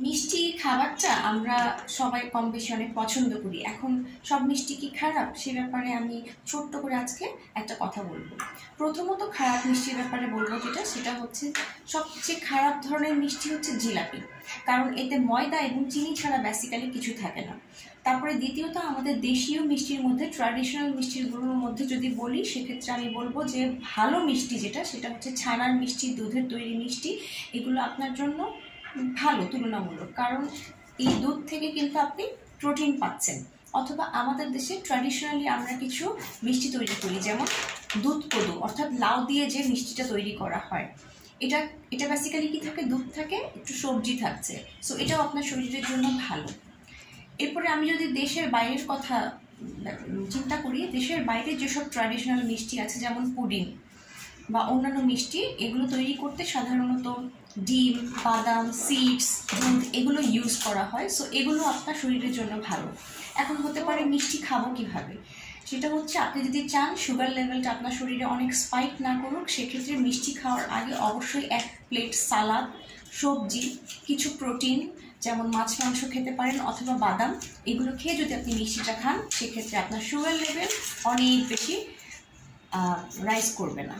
মিষ্টি খাবারটা আমরা সবাই কম বেশি অনেক পছন্দ করি। এখন সব মিষ্টি কি খারাপ, সে ব্যাপারে আমি ছোট্ট করে আজকে একটা কথা বলবো। প্রথমত খারাপ মিষ্টির ব্যাপারে বলবো সেটা হচ্ছে সবচেয়ে খারাপ ধরনের মিষ্টি হচ্ছে জিলাপি, কারণ এতে ময়দা এবং চিনি ছাড়া বেসিক্যালি কিছু থাকে না। তারপরে দ্বিতীয়ত আমাদের দেশীয় মিষ্টির মধ্যে, ট্র্যাডিশনাল মিষ্টিগুলোর মধ্যে যদি বলি, সেক্ষেত্রে আমি বলবো যে ভালো মিষ্টি সেটা হচ্ছে ছানার মিষ্টি, দুধের তৈরি মিষ্টি। এগুলো আপনার জন্য ভালো তুলনামূলক, কারণ এই দুধ থেকে কিন্তু আপনি প্রোটিন পাচ্ছেন। অথবা আমাদের দেশে ট্র্যাডিশনালি আমরা কিছু মিষ্টি তৈরি করি, যেমন দুধ কদু, অর্থাৎ লাউ দিয়ে যে মিষ্টিটা তৈরি করা হয়, এটা এটা বেসিক্যালি কি থাকে, দুধ থাকে, একটু সবজি থাকছে, সো এটাও আপনার শরীরের জন্য ভালো। এরপরে আমি যদি দেশের বাইরের কথা চিন্তা করি, দেশের বাইরে যেসব ট্র্যাডিশনাল মিষ্টি আছে, যেমন পুডিং বা অন্যান্য মিষ্টি, এগুলো তৈরি করতে সাধারণত ডিম, বাদাম, সিডস, দুধ এগুলো ইউজ করা হয়। সো এগুলো আপনার শরীরের জন্য ভালো। এখন হতে পারে মিষ্টি খাবো কীভাবে, সেটা হচ্ছে আপনি যদি চান সুগার লেভেলটা আপনার শরীরে অনেক স্পাইক না করুক, সেক্ষেত্রে মিষ্টি খাওয়ার আগে অবশ্যই 1 প্লেট সালাদ, সবজি, কিছু প্রোটিন যেমন মাছ মাংস খেতে পারেন অথবা বাদাম, এগুলো খেয়ে যদি আপনি মিষ্টিটা খান, সেক্ষেত্রে আপনার সুগার লেভেল অনেক বেশি রাইজ করবে না।